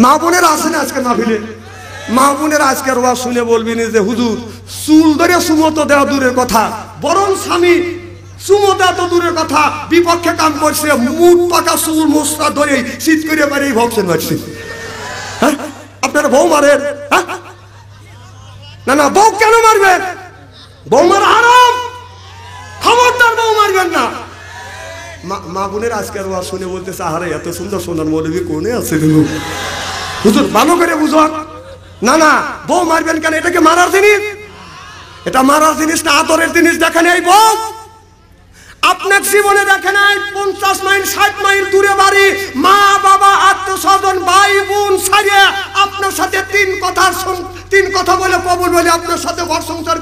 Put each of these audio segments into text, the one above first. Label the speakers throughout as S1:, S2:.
S1: মা বোনেরা আসেন আজকে মাহফিলে, মা বোনেরা আজকের ওয়াজ শুনে বলবেন যে হুজুর চুল ধরে সুমতো দেওয়া দূরের কথা, বরং স্বামী চুমো দেওয়া তো দূরের কথা, বিপক্ষে কাম করছে, মুখ পাকা চুল মোস্তা ধরে শীত করে পারে ভক্সেন মারছে। হ্যাঁ, আপনারা বউ মারেন? হ্যাঁ, না না, বউ কেন মারবেন? বউ মারা হারাম, খবরদার বউ মারবেন না। মা বোনের আজকের ওয়াজ শুনে বলতেছে আরে এত সুন্দর সোনার মৌলবী কোনে আছে হুজুর, ভালো করে বুঝুন। না না, বউ মারবেন কেন? এটাকে মারার জিনিস? এটা মারার জিনিস না, আদরের জিনিস। দেখেন এই বউ আপনার জীবনে দেখে নাই 50 মাইল 60 মাইল দূরে বাড়ি, মা বাবা আত্মস্বজন ভাই বোন ছাড়িয়ে আপনার সাথে তিন কথা বলে কবুল বলে আপনার সাথে ঘর সংসার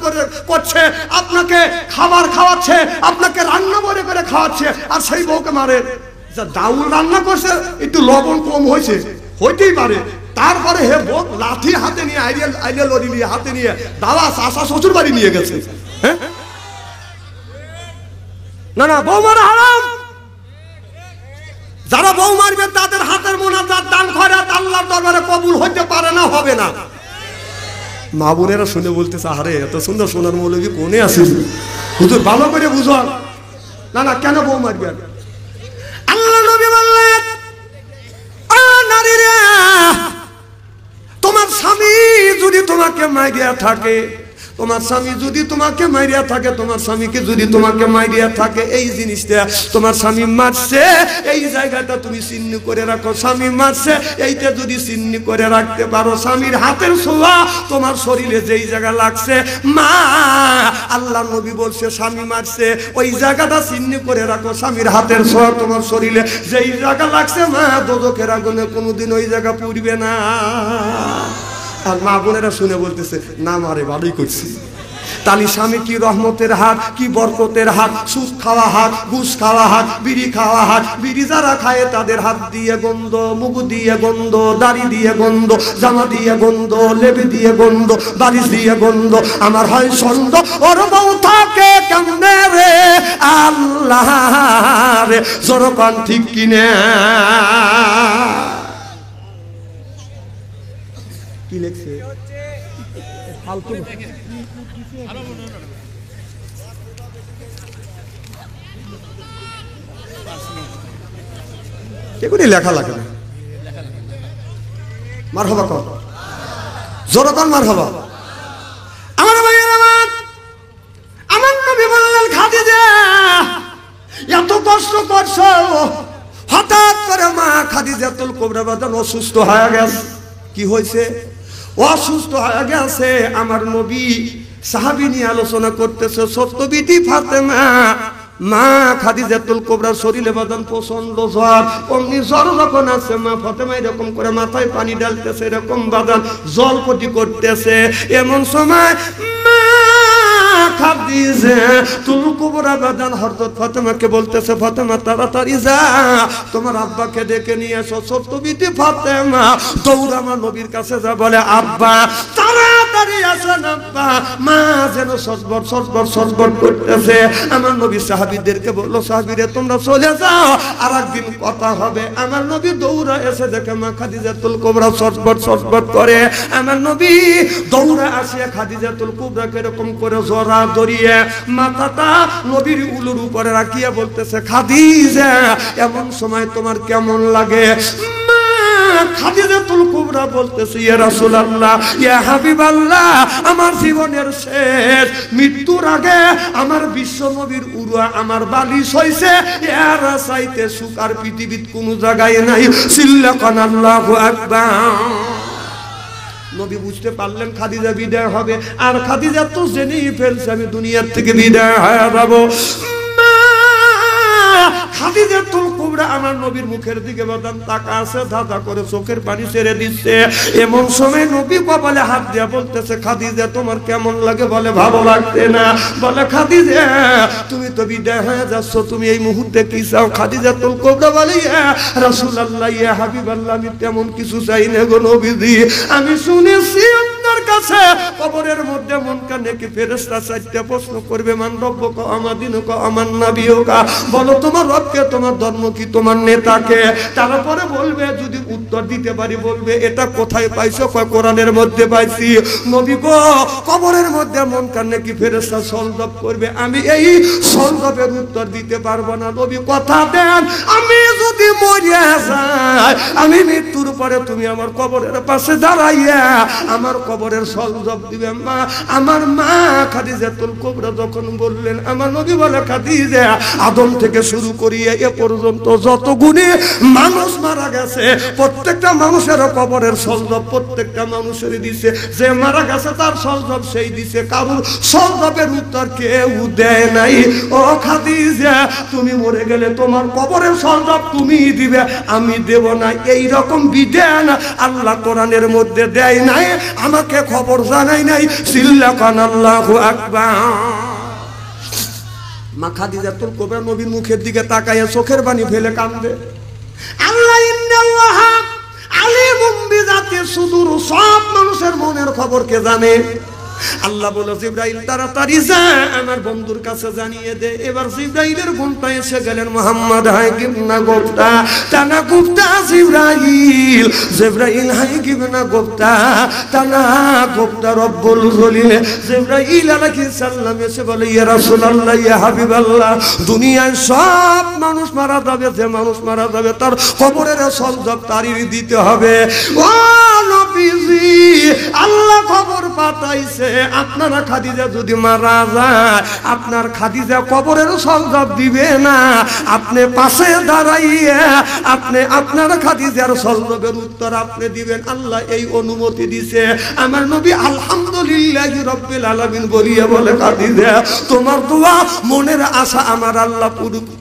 S1: করছে, আপনাকে খাবার খাওয়াচ্ছে, আপনাকে রান্না করে খাওয়াচ্ছে, আর সেই বউকে মারে। যা ডাউল রান্না করছে একটু লবণ কম হয়েছে, হইতেই পারে, তারপরে হে বউ লাঠি হাতে নিয়ে আইডিয়া লড়ি নিয়ে হাতে নিয়ে দাদা চাষা শ্বশুর বাড়ি নিয়ে গেছে। হ্যাঁ, না না, বউ মারা হারাম। যারা বউ মারবে তাদের হাতের মোনাজাত দান খয়রাত আল্লাহর দরবারে কবুল হইতে পারে না, হবে না। মা বোনেরা শুনে বলতেছে আরে এত সুন্দর সোনার মৌলবী কোনে আছে হুজুর, ভালো করে বুঝুন। না না, কেন বউ মারবেন? আল্লাহ নবী বললেন ও নারী রে, তোমার স্বামী যদি তোমাকে মাইরিয়া থাকে, তোমার স্বামী যদি তোমাকে মাইরিয়া থাকে, তোমার স্বামীকে যদি তোমাকে মাইরিয়া থাকে, এই জিনিসটা তোমার স্বামী মারছে, এই জায়গাটা তুমি চিহ্ন করে রাখো। স্বামী মারছে এইটা যদি চিহ্ন করে রাখতে পারো, স্বামীর হাতের ছোঁয়া তোমার শরীরে যেই জায়গা লাগছে, মা আল্লাহ নবী বলছে স্বামী মারছে ওই জায়গাটা চিহ্ন করে রাখো। স্বামীর হাতের ছোঁয়া তোমার শরীরে যেই জায়গা লাগছে, মা দোজখের আগুনে কোনোদিন ওই জায়গা পুড়বে না। আর মা বোনেরা শুনে বলতেছে না মারে ভালোই করছি। তালি স্বামী কি রহমতের হাত, কি বরকতের হাত, সুদ খাওয়া হাত, ঘুষ খাওয়া হাত, বিড়ি খাওয়া হাত। বিড়ি যারা খায় তাদের হাত দিয়ে গন্ধ, মুখ দিয়ে গন্ধ, দাড়ি দিয়ে গন্ধ, জামা দিয়ে গন্ধ, লেবে দিয়ে গন্ধ, বালিশ দিয়ে গন্ধ। আমার হয় সন্দ ওর বউ থাকে কেমনে রে আল্লাহ রে, জোরকান ঠিক কিনে কি লেখছে ফালতু এগুলি লেখা লাগে না। মারহাবা কর, জোরে কর মারহাবা। আমার ভাইয়ের আমার নবী বললেন খাদিজা এত কষ্ট করছো, হঠাৎ করে মা খাদিজাতুল কুবরা বাজান অসুস্থ হয়ে গেছে। কি হয়েছে? অসুস্থ হয়ে গেছে। আমার নবী সাহাবী নিয়ে আলোচনা করতেছে, সত্যবিধি ফাতেমা মা খাদিজাতুল কুবরার শরীরে বাদান প্রচন্ড জ্বর। অমনি জ্বর যখন আছে, মা ফাতেমা এরকম করে মাথায় পানি ঢালতেছে, এরকম বাদান জলপটি করতেছে। এমন সময় খাদিজাতুল কুবরা বাদান হযরত ফাতেমাকে বলতেছে, ফাতেমা তাড়াতাড়ি যা তোমার আব্বাকে ডেকে নিয়ে এসো। সত্যবিধি ফাতেমা দৌড় আমার নবীর কাছে যা বলে আব্বা তাড়াতাড়ি আসেন আব্বা। মা যেন সসবর করতেছে। আমার নবী সাহাবীদেরকে বললো, সাহাবীরা তোমরা চলে যাও, আর একদিন কথা হবে। আমার নবী দৌড়া এসে দেখে মা খাদিজাতুল কুবরা সসবর করে। আমার নবী দৌড়া আসে খাদিজাতুল কুবরাকে এরকম করে জড়া ধরিয়ে মাথাটা নবীর উলুর উপরে রাখিয়া বলতেছে, খাদিজা এমন সময় তোমার কেমন লাগে? খাদিজাতুল কুবরা বলতেছে, ইয়া রাসূলুল্লাহ, ইয়া হাবিবাল্লাহ, আমার জীবনের শেষ মৃত্যুর আগে আমার বিশ্ব নবীর উরুয়া আমার বালিশ হইছে, এর চাইতে সুখ আর পৃথিবীর কোন জায়গায় নাই। সিল্লাকান আল্লাহু আকবার। নবী বুঝতে পারলেন খাদিজা বিদায় হবে, আর খাদিজা তো জেনেই ফেলছে আমি দুনিয়ার থেকে বিদায় হয়ে যাব। খাদিজাতুল কুবরা আমার নবীর মুখের দিকে বাদান তাকাছে, ধাঁধা করে চোখের পানি ছেড়ে দিচ্ছে। এমন সময় নবী কপালে হাত দিয়া বলতেছে, খাদিজা তোমার কেমন লাগে? বলে ভালো লাগছে না। বলে খাদিজা তুমি তো বিদায় হয়ে যাচ্ছ, তুমি এই মুহূর্তে কি চাও? খাদিজাতুল কুবরা বলে, ইয়া রাসূলুল্লাহ, ইয়া হাবিবাল্লাহ, আমি তেমন কিছু চাই না গো নবীজি। আমি শুনেছি আপনার কাছে গেছে কবরের মধ্যে মুনকার নাকির ফেরেশতা চারটি প্রশ্ন করবে, মান রব্বুকা আমা দীনুকা আমান নাবিয়ুকা, বলো তোমার রবকে, তোমার ধর্ম কি, তোমার নেতাকে। তারপরে বলবে, যদি উত্তর দিতে পারি বলবে এটা কোথায় পাইছো, কোরআনের মধ্যে পাইছি। নবী গো কবরের মধ্যে মুনকার নাকির ফেরেশতা সলজব করবে, আমি এই সলজবের উত্তর দিতে পারবো না। নবী কথা দেন, আমি যদি মরে যাই, আমি মৃত্যুর পরে তুমি আমার কবরের পাশে দাঁড়াইয়া আমার কবরের সলজব দিবে। মা আমার মা খাদিজাতুল কুবরা যখন বললেন, আমার নবী বলে খাদিজা আদম থেকে শুরু করিয়ে এ পর্যন্ত যত গুণে মানুষ মারা গেছে প্রত্যেকটা মানুষের কবরের সলজব প্রত্যেকটা মানুষেরই দিছে, যে মারা গেছে তার সলজব সেই দিছে, কারণ সলজবের উত্তর কেউ দেয় নাই। ও খাদিজা তুমি মরে গেলে তোমার কবরের সলজব তুমি দিবে, আমি দেব না। এই রকম বিধান আল্লাহ কোরআনের মধ্যে দেয় নাই, আমাকে খবর জানাই নাই। সিল্লাকান আল্লাহু আকবার। মা খাদিজাতুল কুবরা নবীর মুখের দিকে তাকাইয়া চোখের পানি ফেলে কাঁদে। আল্লাহ ইন্নাল্লাহ আলিমুম বিযাতি সুদূর, সব মানুষের মনের খবর কে জানে? আল্লাহ বলে, জিবরাইল তাড়াতাড়ি যা আমার বন্ধুর কাছে জানিয়ে দে। এবার জিবরাইলের ঘন্টা এসে গেলেন, মুহাম্মদ হাই কিবনা গোপ্তা তানা গুপ্তা জিবরাইল, জিবরাইল হাই কিবনা গোপ্তা তানা গোপ্তা রব্বুল জলিল। জিবরাইল আলাইহিস সালাম এসে বলে, ইয়া রাসূলুল্লাহ ইয়া হাবিবাল্লাহ, দুনিয়ায় সব মানুষ মারা যাবে, যে মানুষ মারা যাবে তার কবরের সলজব তারই দিতে হবে। ও নবীজি আল্লাহ খবর পাঠাইছে, আপনারা খাদিজা যদি মারা যায় আপনার খাদিজা কবরের সলজব দিবে না, আপনি পাশে দাঁড়াইয়া আপনি আপনার খাদিজার সলজবের উত্তর আপনি দিবেন। আল্লাহ এই অনুমতি দিছে। আমার নবী আলহামদুলিল্লাহি রাব্বিল আলামিন বলিয়া বলে, খাদিজা তোমার দোয়া মনের আশা আমার আল্লাহ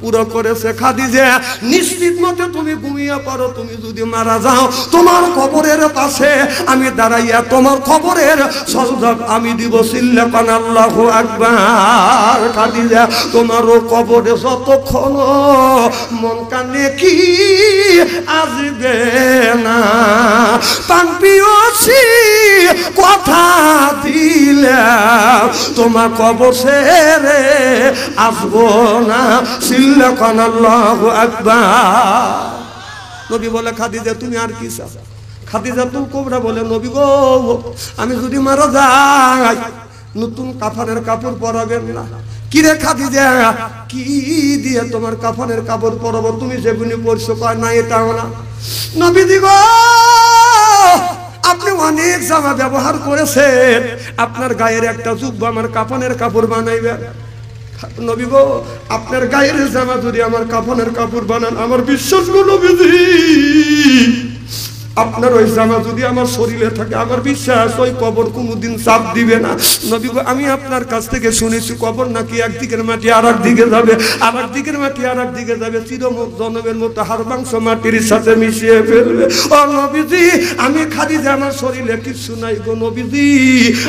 S1: পুরো করেছে। খাদিজা নিশ্চিত মতে তুমি ঘুমিয়ে পড়ো, তুমি যদি মারা যাও তোমার কবরের পাশে আমি দাঁড়াইয়া তোমার কবরের সলজব আমি দিব। সিল্লাকান আল্লাহু আকবার। খাদিজা তোমারও কবরে যতক্ষণ মন কানে কি আসবে না, পান পিয়ছি কথা দিলাম তোমার কবর ছেড়ে আসবো না। সিল্লাকান আল্লাহু আকবার। নবী বলে, খাদিজা তুমি আর কি চাও? খাদিজাতুল কুবরা বলে, নবী গো আমি যদি মারা যাই নতুন কাফনের কাপড় পরাবেন না। কিরে খাদিজা কি দিয়ে তোমার কাফনের কাপড় পরাবো? তুমি যেগুলি পরছো কয় না এটাও না। নবীজি গো আপনি অনেক জামা ব্যবহার করেছেন, আপনার গায়ের একটা জুব্বা আমার কাফনের কাপড় বানাইবেন। নবী গো আপনার গায়ের জামা যদি আমার কাফনের কাপড় বানান, আমার বিশ্বাস গো নবীজি আপনার ওই জামা যদি আমার শরীরে থাকে আমার বিশ্বাস ওই কবর কোনোদিন চাপ দিবে না। নবী গো আমি আপনার কাছ থেকে শুনেছি কবর নাকি একদিকের মাটি আর একদিকে যাবে, আর একদিকের মাটি আর একদিকে যাবে, চিরজনমের মতো হাড় মাংস মাটির সাথে মিশিয়ে ফেলবে। ও নবীজি আমি খাদিজা আমার শরীরে কিছু নাই গো নবীজি,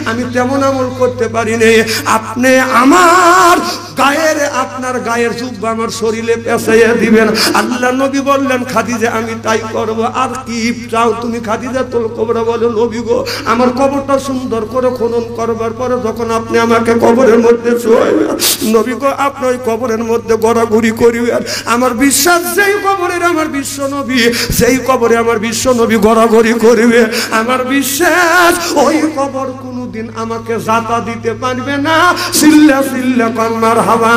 S1: আমি তেমন আমল করতে পারি নাই, আপনি আমার গায়ের আপনার গায়ের জুব্বা আমার শরীরে পেঁচাইয়া দিবেন। আল্লাহ নবী বললেন, খাদিজা আমি তাই করব। আর কি চাও তুমি? খাদিজাতুল কুবরা বলে, নবী গো আমার কবরটা সুন্দর করে খনন করবার পরে যখন আপনি আমাকে কবরের মধ্যে শোয়াইবেন, নবী গো আপনি ওই কবরের মধ্যে গড়াগড়ি করিবেন। আমার বিশ্বাস যেই কবরের আমার বিশ্ব নবী, সেই কবরে আমার বিশ্ব নবী গড়াগড়ি করিবে। আমার বিশ্বাস ওই কবর কোনোদিন আমাকে জাতা দিতে পারবে না। সিল্লা সিল্লা কান মারহাবা।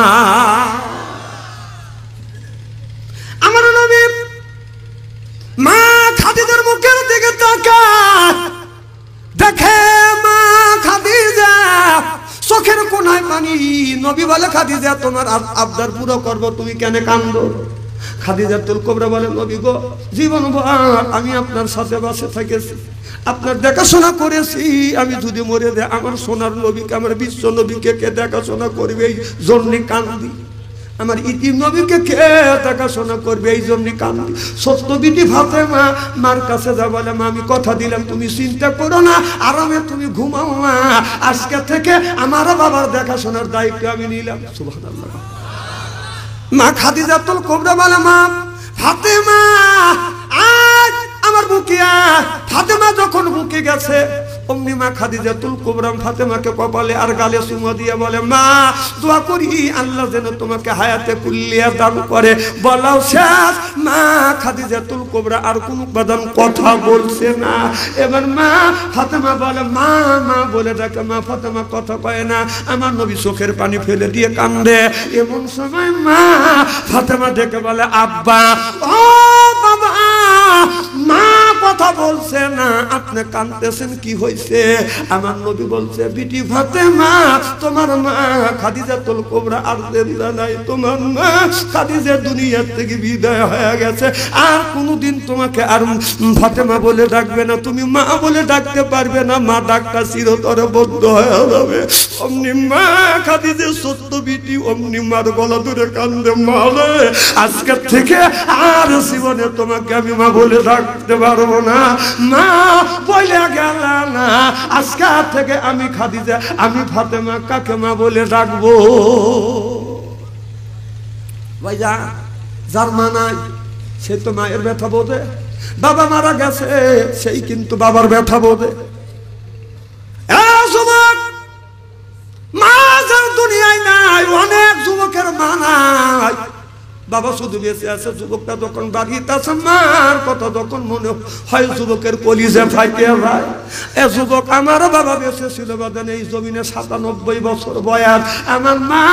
S1: আমার নবী মা খাদিজার মুখের দিকে তাকায়, দেখে মা খাদিজা চোখের কোনায় পানি। নবী বলে, খাদিজা তোমার আবদার পুরো করব, তুমি কেন কান্দো? খাদিজাতুল কুবরা বলে, নবী গো জীবনভর আমি আপনার সাথে বাসে থেকেছি, আপনার দেখাশোনা করেছি, আমি যদি মরে যাই আমার সোনার নবীকে আমার বিশ্ব নবীকে কে দেখাশোনা করবে এই জন্য কান্দি, আমার ইতিম নবীকে কে দেখাশোনা করবে এই জন্য কান্দি। ছোট্ট বিটি ফাতেমা মার কাছে যা বলে, মা আমি কথা দিলাম তুমি চিন্তা করো না, আরামে তুমি ঘুমাও না, আজকে থেকে আমার বাবার দেখাশোনার দায়িত্ব আমি নিলাম। সুবহানাল্লাহ। মা খাদিজাতুল কুবরা বলে, মা ফাতেমা আজ আমার বুকে। ফাতেমা যখন বুকে গেছে অমনি মা খাদিজাতুল কুবরা ফাতেমাকে কপালে আর গালে চুমো দিয়ে বলে, মা দোয়া করি আল্লাহ যেন তোমাকে হায়াতে কুল্লিয়া দান করে। বলাও শেষ, মা খাদিজাতুল কুবরা আর কোনো বাদান কথা বলছে না। এবার মা ফাতেমা বলে, মা মা বলে ডাকে, মা ফাতেমা কথা কয় না। আমার নবী চোখের পানি ফেলে দিয়ে কান্দে। এমন সময় মা ফাতেমা ডেকে বলে, আব্বা, ও বাবা, মা কথা বলছে না, আপনি কাঁদতেছেন, কি হয়েছে? আমার নবী বলছে, বিটি ফাতেমা, তোমার মা খাদিজাতুল কুবরা আর জিন্দা নাই, তোমার মা খাদিজা দুনিয়ার থেকে বিদায় হয়ে গেছে, আর কোনোদিন তোমাকে আর ফাতেমা বলে ডাকবে না, তুমি মা বলে ডাকতে পারবে না, মা ডাকটা চিরতরে বন্ধ হয়ে যাবে। অমনি মা খাদিজা সত্য বিটি অমনি মার গলা ধরে কান্দে, মালে আজকে থেকে আর জীবনে তোমাকে আমি মা বলে ডাকতে পারবো না। মা বলে গেল না, আজকে থেকে আমি খাদিজা, আমি ফাতেমা কাকে মা বলে ডাকবো? ভাইয়া, যার মা নাই সে তো মায়ের ব্যথা বোঝে। বাবা মারা গেছে, সেই কিন্তু বাবার ব্যথা বোঝে। মা যার দুনিয়ায় নাই, অনেক যুবকের মা নাই, বাবা শুধু বেঁচে আছে। যুবকটা যখন বাড়িতে আছে, মার কথা যখন মনে হয় যুবকের কলিজা ফাইতে যায়। এ যুবক, আমার বাবা বেঁচে ছিল বাদান এই জমিনে 97 বছর বয়স, আমার মা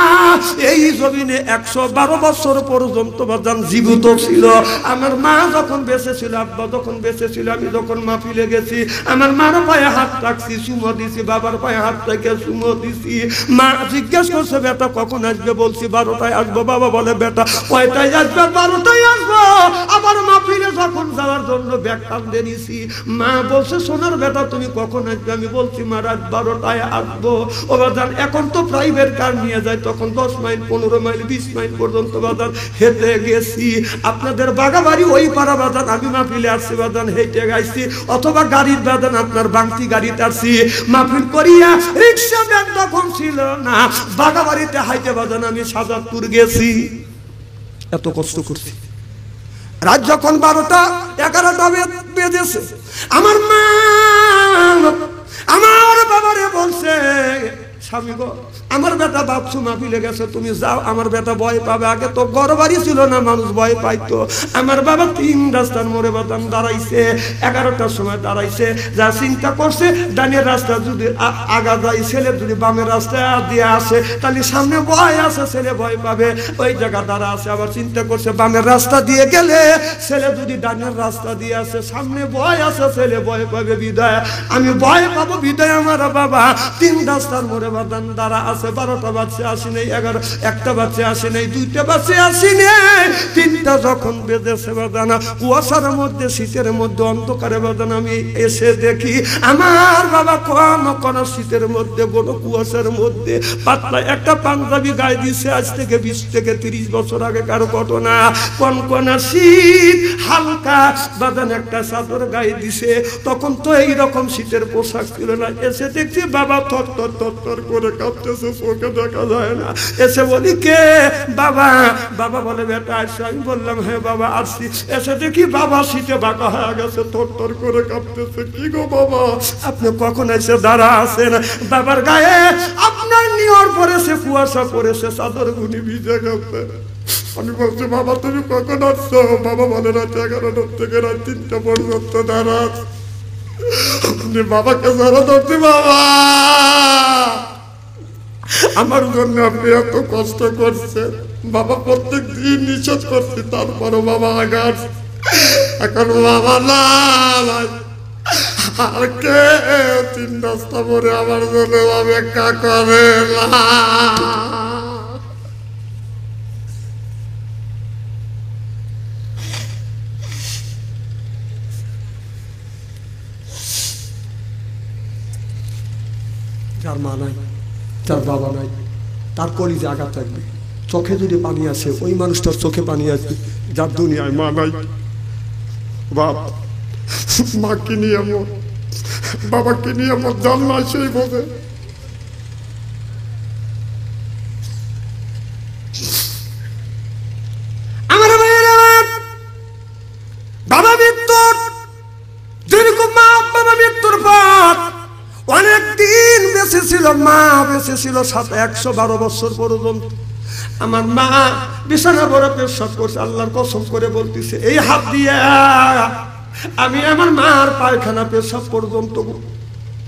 S1: এই জমিনে 112 বছর পর্যন্ত বাদান জীবিত ছিল। আমার মা যখন বেঁচে ছিল, আব্বা যখন বেঁচে ছিল, আমি যখন মাহফিলে গেছি, আমার মার পায়ে হাত রাখছি, চুমো দিছি, বাবার পায়ে হাত রেখে চুমো দিছি। মা জিজ্ঞেস করছে, বেটা কখন আসবে? বলছি 12টায় আসবো। বাবা বলে, বেটা কয়টায় আসবে? 12টায় আসবো। আবার মাহফিলে যখন যাওয়ার জন্য ব্যাগ টানতে নিছি, মা বলছে, সোনার বেটা তুমি কখন আসবে? আমি বলছি, মা রাত 12টায় আসবো। ও বাজার, এখন তো প্রাইভেট কার নিয়ে যায়, তখন 10 মাইল 15 মাইল 20 মাইল পর্যন্ত বাজার হেঁটে গেছি। আপনাদের বাগাবাড়ি ওই পাড়া বাজার, আমি মাহফিলে আসছি বাজার হেঁটে গাইছি, অথবা গাড়ির বাজার আপনার বাংতি গাড়িতে আসছি। মাহফিল করিয়া রিক্সা ব্যাগ তখন ছিল না, বাগাবাড়িতে হাইটে বাজার আমি সাজাদপুর গেছি। এত কষ্ট করছি। রাত যখন 12টা 11টা বেজেছে, আমার মা আমার বাবারে বলছে, স্বামী গো, আমার বেটা বাপসু মাহফিলে গেছে, তুমি যাও, আমার বেটা ভয় পাবে। আগে তো ঘর বাড়ি ছিল না, মানুষ ভয় পাইতো। আমার বাবা 3 রাস্তার মোড়ে বাদাম দাঁড়াইছে, 11টার সময় দাঁড়াইছে। যা চিন্তা করছে, ডানের রাস্তা যদি আগা যায়, ছেলে যদি বামের রাস্তা দিয়ে আসে, তাহলে সামনে ভয় আছে, ছেলে ভয় পাবে, ওই জায়গা দাঁড়া আছে। আবার চিন্তা করছে, বামের রাস্তা দিয়ে গেলে ছেলে যদি ডানের রাস্তা দিয়ে আসে, সামনে ভয় আছে, ছেলে ভয় পাবে, বিদায় আমি ভয় পাবো, বিদায় আমার বাবা 3 রাস্তার মোড়ে বাদাম দাঁড়া আছে। 12টা বাজছে আসি নেই, 1টা বাজছে আসি নেই, 2টা বাজছে আসি নেই, 3টা যখন বেজেছে বাদানা, কুয়াশার মধ্যে, শীতের মধ্যে, অন্ধকারে বাদান আমি এসে দেখি আমার বাবা কোন শীতের মধ্যে, কোন কুয়াশার মধ্যে পাতলা একটা পাঞ্জাবি গায়ে দিছে। আজ থেকে 20 থেকে 30 বছর আগে কারো ঘটনা। কোন শীত, হালকা বাদান একটা চাদর গায়ে দিছে। তখন তো এইরকম শীতের পোশাক ছিল না। এসে দেখছি বাবা থর থর থর থর করে কাঁপতেছে, চোখে দেখা যায় না। এসে বলি, কে? বাবা। বাবা বলে, বেটা আসছে। আমি বললাম, হ্যাঁ বাবা আসছি। এসে দেখি বাবা শীতে বাঁকা হয়ে গেছে, থর থর করে কাঁপতেছে। কি গো বাবা, আপনি কখন এসে দাঁড়া আছেন? বাবার গায়ে আপনার নিয়র পড়েছে, কুয়াশা পড়েছে, চাদর গুনি ভিজে গেছে। আমি বলছি, বাবা তুমি কখন আসছো? বাবা বলে, রাত 11টা থেকে রাত 3টা পর্যন্ত দাঁড়া। বাবাকে যারা ধরছি, বাবা আমার জন্য আপনি এত কষ্ট করছেন। বাবা প্রত্যেক দিন নিষেধ করছি, তারপরও বাবা আঘাত। এখন বাবা না, আর কে 3 রাস্তা পরে আমার জন্য অপেক্ষা করে না। যার মা নাই, যার বাবা নাই, তার কলিজা আঘাত থাকবে। চোখে যদি পানি আসে, ওই মানুষটার চোখে পানি আসবে যার দুনিয়ায় মা নাই। বাপ মাকে নিয়ে আমার, বাবাকে নিয়ে আমার জন্ম সেই বোঝে। আমার বাবা মৃত্যুর দীর্ঘ, মা বাবা মৃত্যুর পর বেঁচে ছিল, মা বেঁচে ছিল 112 বছর পর্যন্ত। আমার মা বিছানা ভরে পেশাব করছে, আল্লাহর কসম করে বলতেছে এই হাত দিয়ে আমি আমার মার পায়খানা পেশাব পর্যন্ত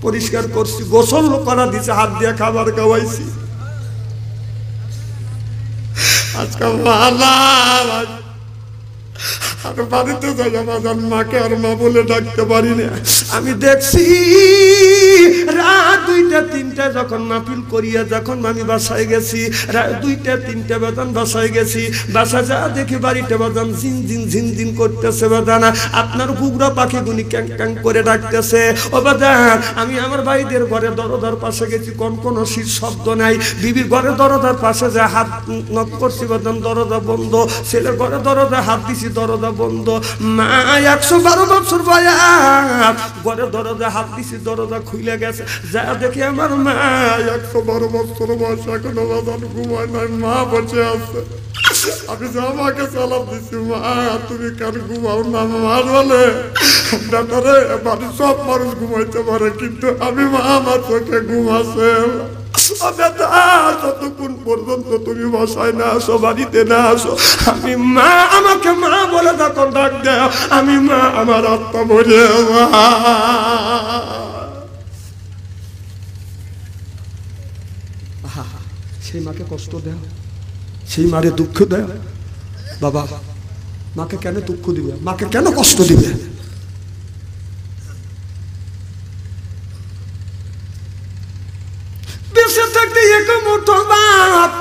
S1: পরিষ্কার করছি, গোসল করা দিছে, হাত দিয়ে খাবার খাওয়াইছি। আজকে আর বাড়িতে যাই আমার মাকে আর মা বলে ডাকতে পারি না। আমি দেখছি রাত 2টা 3টা যখন মাহফিল করিয়া যখন আমি বাসায় গেছি, রাত 2টা 3টা বাজান বাসায় গেছি, বাসা যা দেখি বাড়িতে বাজান ঝিনঝিন ঝিনঝিন করতেছে বাজান, আপনার কুকুরা পাখিগুনি ক্যাং ক্যাং করে ডাকতেছে। ও বাজান আমি আমার ভাইদের ঘরে দরজার পাশে গেছি, কোনো শীত শব্দ নাই, বিবির ঘরে দরজার পাশে যে হাত নক করছি বাজান, দরজা বন্ধ, ছেলের ঘরে দরজা হাত দিছি, দরজা বন্ধ। মা 112 বছর বয়স, ঘরে দরজা হাত দিছি, দরজা খুলে গেছে, যা দেখি আমার মা 112 বছর বয়স এখনো বাজান ঘুমায় নাই, মা বসে আছে। আমি আমাকে সালাম দিছি, মা তুমি কেন ঘুমাও না? মা বলে বেটারে বাড়ির সব মানুষ ঘুমাইতে পারে, কিন্তু আমি মা আমার চোখে ঘুমাছে। যতক্ষণ পর্যন্ত তুমি বাসায় না আসো, বাড়িতে না আসো, আমি মা, আমাকে মা বলে যখন ডাক দেয় আমি মা, আমার আত্মা বলে সেই মাকে কষ্ট দেয়, সেই মারে দুঃখ দেয়। বাবা মাকে কেন দুঃখ দিবে, মাকে কেন কষ্ট দিবে? বেঁচে থাকতে এক মুঠো ভাত,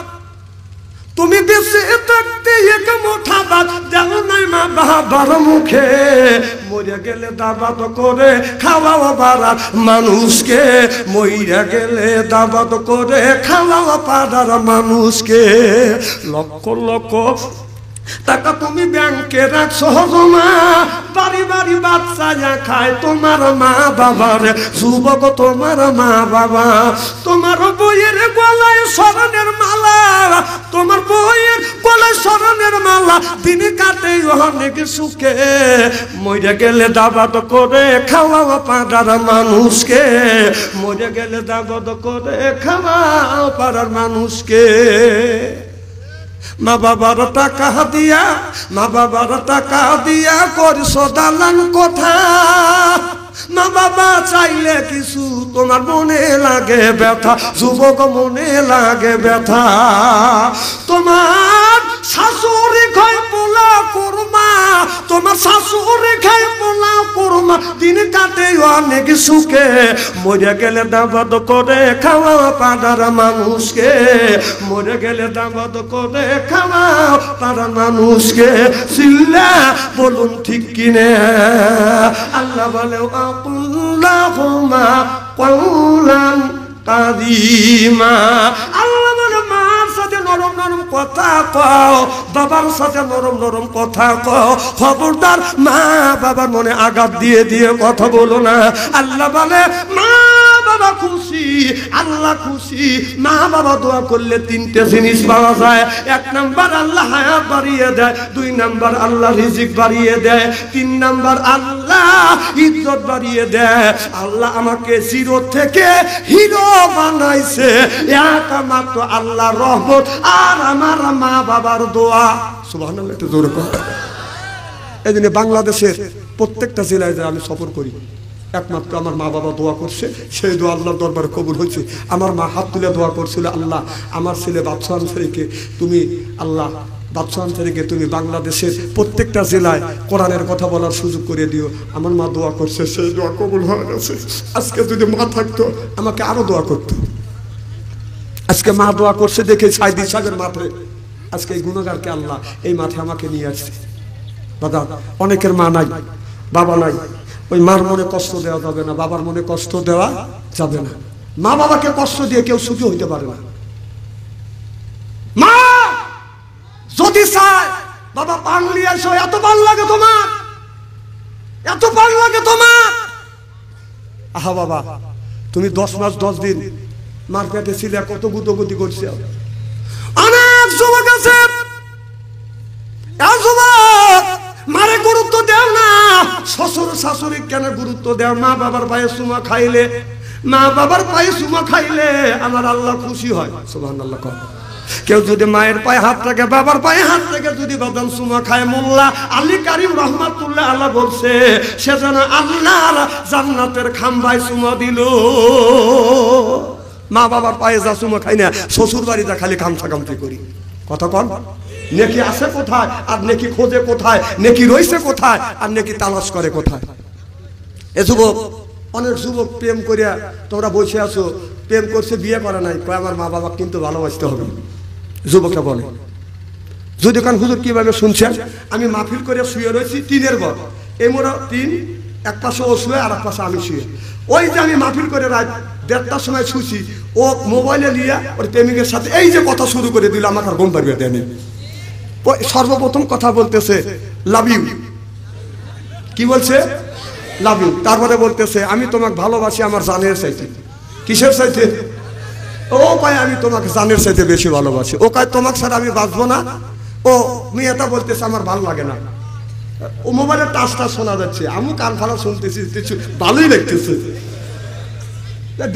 S1: তুমি বেঁচে থাকতে এক মুঠা ভাত দেও নাই মা বাবার মুখে, মরে গেলে দাবাত করে খাওয়াও পাড়ার মানুষকে, মইরা গেলে দাবাত করে খাওয়াও পাড়ার মানুষকে। লক্ষ লক্ষ টাকা তুমি ব্যাংকে রাখছো জমা, বাড়ি বাড়ি বাচ্চা খায় তোমার মা বাবার, যুবক তোমার মা বাবা, তোমার বইয়ের গলায় স্মরণের মালা, তোমার বইয়ের গলায় স্মরণের মালা, দিন কাটে অনেক সুখে, মরে গেলে দাবাত করে খাওয়াও পাড়ার মানুষকে, মরে গেলে দাবাত করে খাওয়াও পাড়ার মানুষকে। মা বাবার টাকা দিয়া, মা বাবার টাকা দিয়া করছো দালান কোঠা, মা বাবা চাইলে কিছু তোমার মনে লাগে ব্যথা, যুবক মনে লাগে ব্যথা। তোমার শাশুড়ি খায় পোলা কোরমা, তোমার শাশুড়ি খায় পোলা কোরমা, দিন কাটে অনেক সুখে, মরে গেলে দাবাত করে খাওয়া পাড়ার মানুষকে, মরে গেলে দাবাত করে খাওয়া পাড়ার মানুষকে। চিল্লা বলুন ঠিক কিনে? আল্লাহ বলে আল্লাহুম্মা কওলান কারীমা, আল্লাহ বলে মার সাথে নরম নরম কথা কও, বাবার সাথে নরম নরম কথা কও, খবরদার মা বাবার মনে আঘাত দিয়ে দিয়ে কথা বলো না। আল্লাহ বলে মা বাবা খুশি, আল্লাহ খুশি। মা বাবা দোয়া করলে 3টে জিনিস পাওয়া যায়। 1 নাম্বার আল্লাহ হায়াত বাড়িয়ে দেয়, 2 নাম্বার আল্লাহ রিজিক বাড়িয়ে দেয়, 3 নাম্বার আল্লাহ ইজ্জত বাড়িয়ে দেয়। আল্লাহ আমাকে জিরো থেকে হিরো বানাইছে একমাত্র আল্লাহর রহমত আর আমার মা বাবার দোয়া। সুবহানাল্লাহ, একটু জোরে বলো। এই জন্য বাংলাদেশের প্রত্যেকটা জেলায় যে আমি সফর করি, একমাত্র আমার মা বাবা দোয়া করছে, সেই দোয়া আল্লাহর দরবারে কবুল হয়েছে। আমার মা হাত তুলে দোয়া করছিল, আল্লাহ আমার ছেলে বাদশাহ আনসারীকে তুমি, আল্লাহ বাদশাহ আনসারীকে তুমি বাংলাদেশের প্রত্যেকটা জেলায় কোরআনের কথা বলার সুযোগ করে দিও। আমার মা দোয়া করছে, সেই দোয়া কবুল হয়ে গেছে। আজকে যদি মা থাকতো আমাকে আরো দোয়া করতো। আজকে মা দোয়া করছে দেখে সাইদি সাহেবের মাঠে, আজকে এই গুণগারকে আল্লাহ এই মাঠে আমাকে নিয়ে আসছে। দাদা অনেকের মা নাই, বাবা নাই, ওই মার মনে কষ্ট দেওয়া যাবে না, বাবার মনে কষ্ট দেওয়া যাবে না। মা বাবাকে কষ্ট দিয়ে কেউ সুখী হইতে পারে না। মা যদি চায় বাবা পান নিয়ে আসো, এত পান লাগে তোমার, এত পান লাগে তোমার। আহা বাবা তুমি 10 মাস 10 দিন মার পেটে ছিলে, কত গুতগুতি করছে। অনেক যুবক আছে, মারে গুরুত্ব দেও না, শ্বশুর শাশুড়ি কেন গুরুত্ব দেও? মা বাবার পায়ে চুমা খাইলে মা বাবার পায়ে চুমা খাইলে আমার আল্লাহ খুশি হয়। সুবহানাল্লাহ। কেউ যদি মায়ের পায়ে হাত রাখে, বাবার পায়ে হাত রেখে যদি বাদাম চুমা খায়, মোল্লা আলী কারিম রহমাতুল্লাহ আল্লাহ বলছে সে যেন আল্লাহর জান্নাতের খাম্বায় চুমা দিল। মা বাবার পায়ে যা চুমা খাই না, শ্বশুর বাড়িতে খালি খামসাখামতি করি। কথা কন, নেকি আছে কোথায় আর নেকি খোঁজে কোথায়, নেকি রইছে কোথায় আর নেকি তালাশ করে কোথায়? এ যুবক, অনেক যুবক প্রেম করিয়া তোমরা বসে আছো, প্রেম করছে, বিয়ে করে নাই, কয় আমার মা বাবা কিন্তু ভালোবাসতে হবে। যুবকটা বলে, যদি কান হুজুর কিভাবে শুনছেন, আমি মাহফিল করে শুয়ে রয়েছি টিনের ঘর, এই মোড়া টিন, এক পাশে ও শুয়ে আর এক পাশে আমি শুয়ে। ওই যে আমি মাহফিল করে রাত 1:30টার সময় শুছি, ও মোবাইলে নিয়ে ওর প্রেমিকের সাথে এই যে কথা শুরু করে দিল, আমাকে আর ঘুম পারবে দেয়নি। সর্বপ্রথম কথা বলতেছে লাভ ইউ। কি বলছে? Love you. তারপরে বলতেছে আমি তোমাকে ভালোবাসি আমার জানের চাইতে। কিসের চাইতে? ও কয় আমি তোমাকে জানের চাইতে বেশি ভালোবাসি। ও কয় তোমাকে ছাড়া আমি বাঁচবো না। ও মেয়েটা বলতেছে আমার ভালো লাগে না। ও মোবাইলের টাচটা শোনা যাচ্ছে, আমি কান ফালা শুনতেছি, ভালোই লাগতেছে,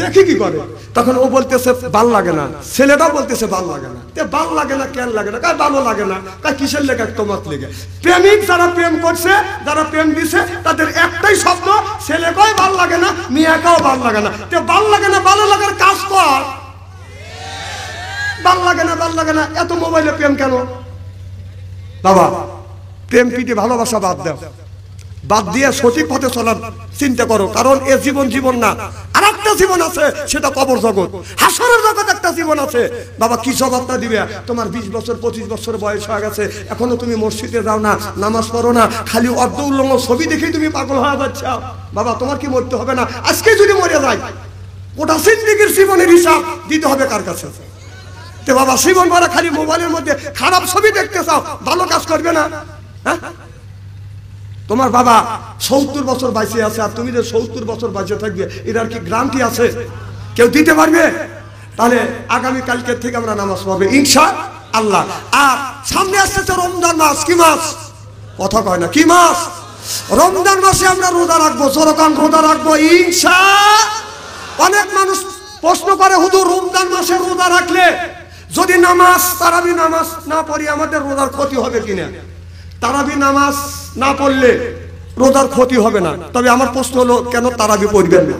S1: দেখি কি করে। তখন ও বলতেছে ভাল লাগে না, ছেলেটাও বলতেছে ভাল লাগে না। ভাল লাগে না কেন লাগে না? কার ভালো লাগে না? কার কিসের লেগে? তোমার লেগে। প্রেমিক যারা প্রেম করছে, যারা প্রেম দিছে, তাদের একটাই স্বপ্ন, ছেলেকেও ভাল লাগে না, মেয়েকেও ভাল লাগে না। ভাল লাগে না, ভালো লাগার কাজ কর। ভাল লাগে না, ভাল লাগে না, এত মোবাইলে প্রেম কেন? বাবা, প্রেম পিঠে ভালোবাসা বাদ দাও, বাদ দিয়ে সঠিক পথে চলার চিন্তা করো। কারণ এ জীবন জীবন না, আর একটা জীবন আছে, সেটা কবর জগৎ, হাসরের জগৎ একটা জীবন আছে। বাবা কি জবাবটা দিবে? তোমার 20 বছর 25 বছর বয়স হয়ে গেছে, এখনো তুমি মসজিদে যাও না, নামাজ পড়ো না, খালি অর্ধ উল্লঙ্গ ছবি দেখেই তুমি পাগল হয়ে যাচ্ছ। বাবা তোমার কি মরতে হবে না? আজকে যদি মরে যায়, ওটা জিন্দেগীর জীবনের হিসাব দিতে হবে কার কাছে? তে বাবা জীবন ভরা খালি মোবাইলের মধ্যে খারাপ ছবি দেখতে চাও, ভালো কাজ করবে না? হ্যাঁ, তোমার বাবা 70 বছর বাইসে আছে, আর তুমি যে 70 বছর বাইসে থাকবে, এটার কি গ্যারান্টি আছে? কেউ দিতে পারবে? তাহলে আগামী কালকের থেকে আমরা নামাজ পড়বো ইনশাআল্লাহ। আর সামনে আসছে রমজান মাস। কি মাস? কথা কয় না, কি মাস? রমজান মাসে আমরা রোজা রাখবো, জোরকান রোজা রাখবো ইনশাআল্লাহ। অনেক মানুষ প্রশ্ন করে হুজুর রমজান মাসে রোজা রাখলে যদি নামাজ তারাবি নামাজ না পড়ি আমাদের রোজার ক্ষতি হবে কিনা? তারাবি নামাজ না পড়লে রোজার ক্ষতি হবে না। তবে আমার প্রশ্ন হলো, কেন তারাবি পড়বেন না?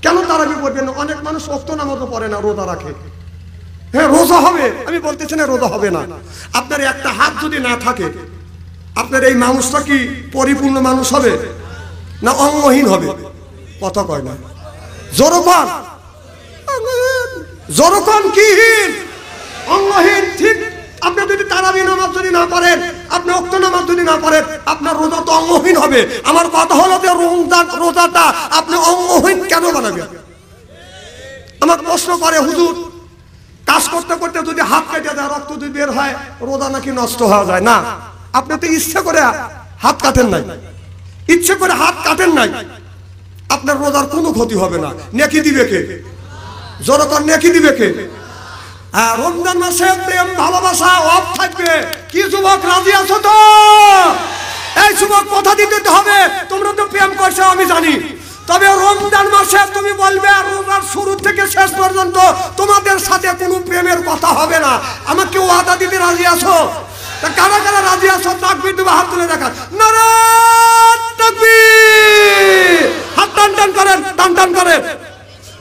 S1: কেন তারাবি পড়বেন না? অনেক মানুষ ওয়াক্ত নামাজও পড়ে না, রোজা রাখে। হ্যাঁ রোজা হবে, আমি বলতেছি না রোজা হবে না। আপনার একটা হাত যদি না থাকে, আপনার এই মানুষটা কি পরিপূর্ণ মানুষ হবে না অঙ্গহীন হবে? কথা কয় না, জড়কন জড়কন কিহীন, অঙ্গহীন। ঠিক আপনি যদি তারাবি নামাজ যদি না পড়েন, আপনি ওয়াক্ত নামাজ যদি না পড়েন, আপনার রোজা তো অঙ্গহীন হবে। আমার কথা হলো যে রোজাটা আপনি অঙ্গহীন কেন বানাবেন? আমার প্রশ্ন করে হুজুর কাজ করতে করতে যদি হাত কেটে যায়, রক্ত যদি বের হয়, রোজা নাকি নষ্ট হয়ে যায়? না, আপনি তো ইচ্ছে করে হাত কাটেন নাই, ইচ্ছে করে হাত কাটেন নাই, আপনার রোজার কোনো ক্ষতি হবে না। নেকি দিবে কে? জোরকার নেকি দিবে কে? হ্যাঁ, রমজান মাসে প্রেম ভালোবাসা অফ থাকবে। কি যুবক রাজি আছো তো? এই যুবক কথা দিতে হবে, তোমরা তো প্রেম করছো আমি জানি, তবে রমজান মাসে তুমি বলবে রোজার শুরু থেকে শেষ পর্যন্ত তোমাদের সাথে কোনো প্রেমের কথা হবে না। আমাকে ওয়াদা দিতে রাজি আছো? কারা কারা রাজি আছো? তাকবীর দেবে, হাত তুলে দেখা। নারায়ে তাকবীর, হাত টান টান করেন, টান টান করেন।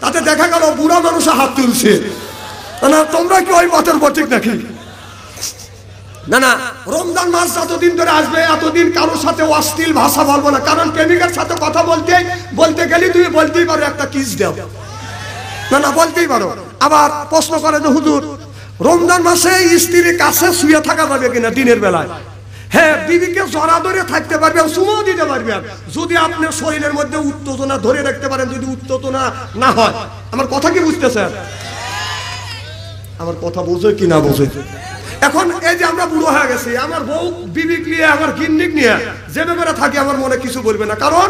S1: তাতে দেখা গেল বুড়া মানুষ হাত তুলছে। না তোমরা কি ওই পথের পথিক নাকি? না না, রমজান মাস যতদিন ধরে আসবে এতদিন কারোর সাথে অশ্লীল ভাষা বলবো না। কারণ প্রেমিকের সাথে কথা বলতে গেলে তুমি বলতেই পারো একটা কিস দাও, না না বলতেই পারো। আবার প্রশ্ন করে যে হুজুর রমজান মাসে স্ত্রীর কাছে শুয়ে থাকা যাবে কিনা দিনের বেলায়? হ্যাঁ, বিবিকে জড়া ধরে থাকতে পারবেন, সুমো দিতে পারবেন যদি আপনার শরীরের মধ্যে উত্তেজনা ধরে রাখতে পারেন, যদি উত্তেজনা না হয়। আমার কথা কি বুঝতেছেন? আমার কথা বোঝে কি না বোঝে? এখন এই যে আমরা বুড়ো হয়ে গেছি, আমার বউ বিবিক নিয়ে আমার গিন্নিক নিয়ে যে ব্যাপারে থাকি, আমার মনে কিছু বলবে না। কারণ